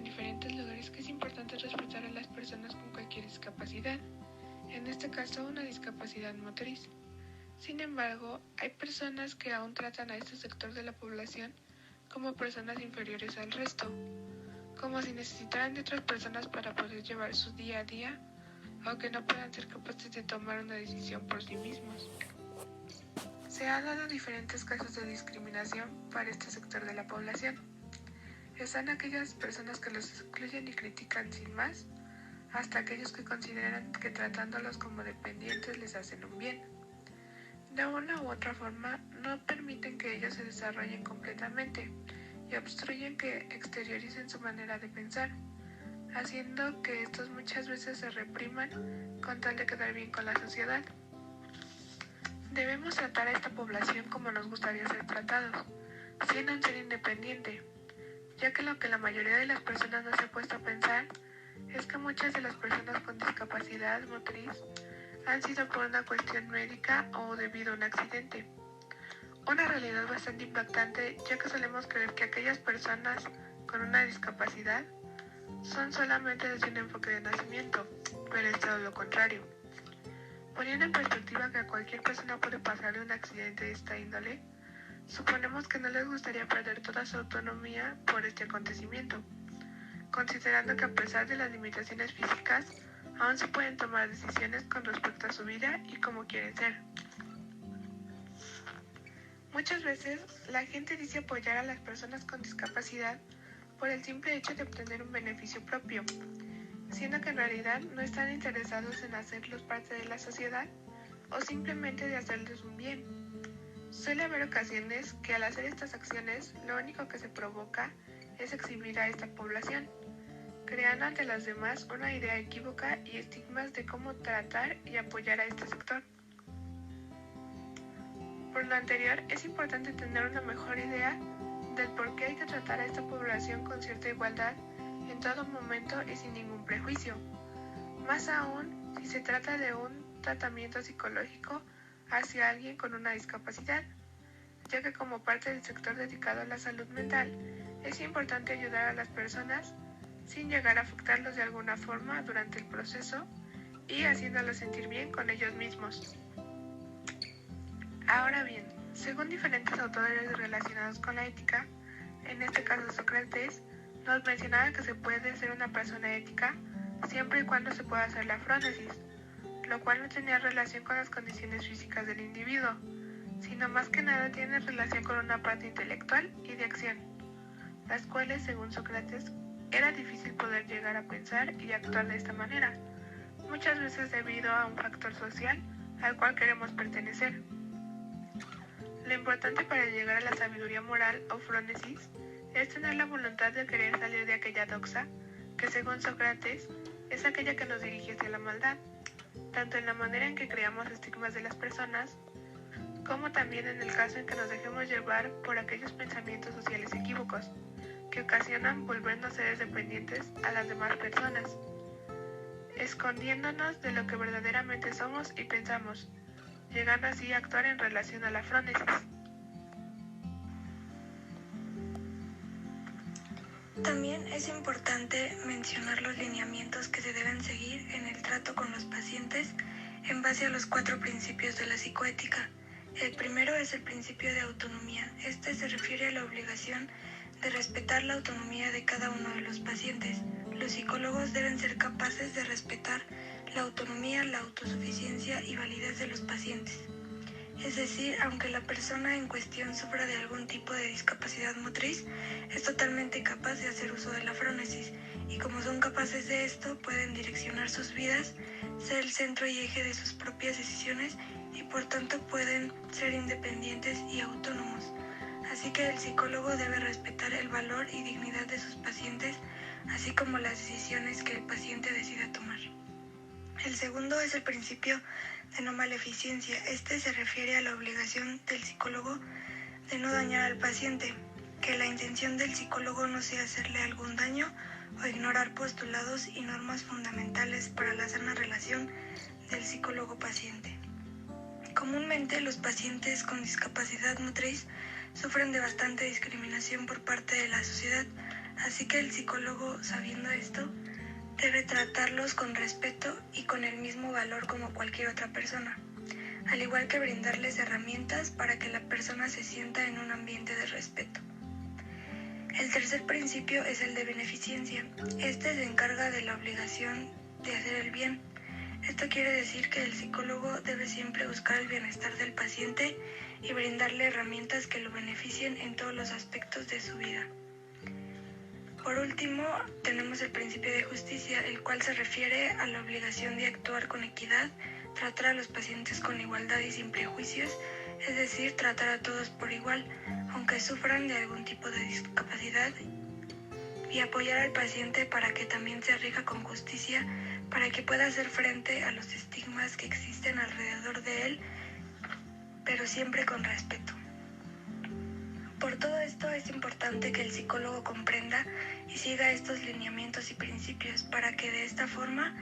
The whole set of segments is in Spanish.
diferentes lugares que es importante respetar a las personas con cualquier discapacidad, en este caso una discapacidad motriz. Sin embargo, hay personas que aún tratan a este sector de la población como personas inferiores al resto, como si necesitaran de otras personas para poder llevar su día a día, o que no puedan ser capaces de tomar una decisión por sí mismos. Se han dado diferentes casos de discriminación para este sector de la población. Están aquellas personas que los excluyen y critican sin más, hasta aquellos que consideran que tratándolos como dependientes les hacen un bien. De una u otra forma, no permiten que ellos se desarrollen completamente y obstruyen que exterioricen su manera de pensar, haciendo que estos muchas veces se repriman con tal de quedar bien con la sociedad. Debemos tratar a esta población como nos gustaría ser tratados, siendo un ser independiente, ya que lo que la mayoría de las personas no se ha puesto a pensar es que muchas de las personas con discapacidad motriz han sido por una cuestión médica o debido a un accidente. Una realidad bastante impactante, ya que solemos creer que aquellas personas con una discapacidad son solamente desde un enfoque de nacimiento, pero es todo lo contrario. Poniendo en perspectiva que a cualquier persona puede pasarle un accidente de esta índole, suponemos que no les gustaría perder toda su autonomía por este acontecimiento, considerando que a pesar de las limitaciones físicas, aún se pueden tomar decisiones con respecto a su vida y cómo quieren ser. Muchas veces, la gente dice apoyar a las personas con discapacidad por el simple hecho de obtener un beneficio propio, siendo que en realidad no están interesados en hacerlos parte de la sociedad o simplemente de hacerles un bien. Suele haber ocasiones que al hacer estas acciones, lo único que se provoca es exhibir a esta población, creando ante las demás una idea equívoca y estigmas de cómo tratar y apoyar a este sector. Por lo anterior, es importante tener una mejor idea del por qué hay que tratar a esta población con cierta igualdad en todo momento y sin ningún prejuicio, más aún si se trata de un tratamiento psicológico hacia alguien con una discapacidad, ya que como parte del sector dedicado a la salud mental, es importante ayudar a las personas sin llegar a afectarlos de alguna forma durante el proceso y haciéndolos sentir bien con ellos mismos. Ahora bien, según diferentes autores relacionados con la ética, en este caso Sócrates, nos mencionaba que se puede ser una persona ética siempre y cuando se pueda hacer la frónesis, lo cual no tenía relación con las condiciones físicas del individuo, sino más que nada tiene relación con una parte intelectual y de acción, las cuales, según Sócrates, era difícil poder llegar a pensar y actuar de esta manera, muchas veces debido a un factor social al cual queremos pertenecer. Lo importante para llegar a la sabiduría moral o frónesis es tener la voluntad de querer salir de aquella doxa, que según Sócrates, es aquella que nos dirige hacia la maldad, tanto en la manera en que creamos estigmas de las personas, como también en el caso en que nos dejemos llevar por aquellos pensamientos sociales equívocos, que ocasionan volvernos seres dependientes a las demás personas, escondiéndonos de lo que verdaderamente somos y pensamos, llegando así a actuar en relación a la frónesis. También es importante mencionar los lineamientos que se deben seguir en el trato con los pacientes en base a los 4 principios de la psicoética. El primero es el principio de autonomía. Este se refiere a la obligación de respetar la autonomía de cada uno de los pacientes. Los psicólogos deben ser capaces de respetar la autonomía, la autosuficiencia y validez de los pacientes. Es decir, aunque la persona en cuestión sufra de algún tipo de discapacidad motriz, es totalmente capaz de hacer uso de la frónesis, y como son capaces de esto, pueden direccionar sus vidas, ser el centro y eje de sus propias decisiones, y por tanto pueden ser independientes y autónomos. Así que el psicólogo debe respetar el valor y dignidad de sus pacientes, así como las decisiones que el paciente decida tomar. El segundo es el principio de no maleficencia. Este se refiere a la obligación del psicólogo de no dañar al paciente, que la intención del psicólogo no sea hacerle algún daño o ignorar postulados y normas fundamentales para la sana relación del psicólogo-paciente. Comúnmente los pacientes con discapacidad motriz sufren de bastante discriminación por parte de la sociedad, Así que el psicólogo, sabiendo esto, debe tratarlos con respeto y con el mismo valor como cualquier otra persona, al igual que brindarles herramientas para que la persona se sienta en un ambiente de respeto. El tercer principio es el de beneficencia. Este se encarga de la obligación de hacer el bien. Esto quiere decir que el psicólogo debe siempre buscar el bienestar del paciente y brindarle herramientas que lo beneficien en todos los aspectos de su vida. Por último, tenemos el principio de justicia, el cual se refiere a la obligación de actuar con equidad, tratar a los pacientes con igualdad y sin prejuicios, es decir, tratar a todos por igual, aunque sufran de algún tipo de discapacidad, y apoyar al paciente para que también se rija con justicia, para que pueda hacer frente a los estigmas que existen alrededor de él, pero siempre con respeto. Por todo esto es importante que el psicólogo comprenda y siga estos lineamientos y principios para que de esta forma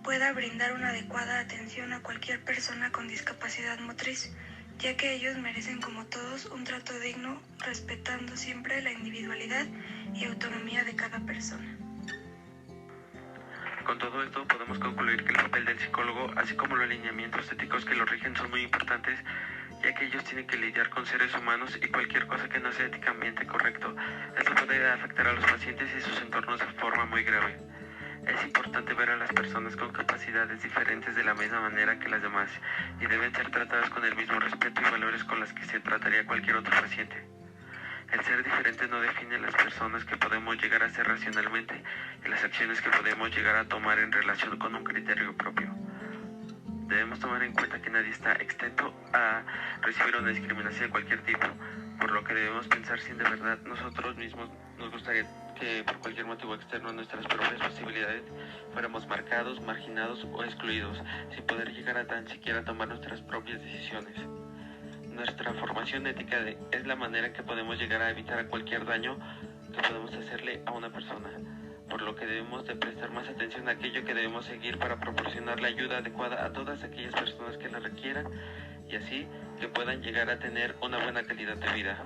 pueda brindar una adecuada atención a cualquier persona con discapacidad motriz, ya que ellos merecen como todos un trato digno, respetando siempre la individualidad y autonomía de cada persona. Con todo esto podemos concluir que el papel del psicólogo, así como los lineamientos éticos que lo rigen, son muy importantes, ya que ellos tienen que lidiar con seres humanos y cualquier cosa que no sea éticamente correcto. Esto puede afectar a los pacientes y sus entornos de forma muy grave. Es importante ver a las personas con capacidades diferentes de la misma manera que las demás y deben ser tratadas con el mismo respeto y valores con los que se trataría cualquier otro paciente. El ser diferente no define las personas que podemos llegar a ser racionalmente y las acciones que podemos llegar a tomar en relación con un criterio propio. Debemos tomar en cuenta que nadie está exento a recibir una discriminación de cualquier tipo, por lo que debemos pensar si de verdad nosotros mismos nos gustaría que por cualquier motivo externo a nuestras propias posibilidades fuéramos marcados, marginados o excluidos, sin poder llegar a tan siquiera tomar nuestras propias decisiones. Nuestra formación ética es la manera en que podemos llegar a evitar cualquier daño que podemos hacerle a una persona, por lo que debemos de prestar más atención a aquello que debemos seguir para proporcionar la ayuda adecuada a todas aquellas personas que la requieran y así que puedan llegar a tener una buena calidad de vida.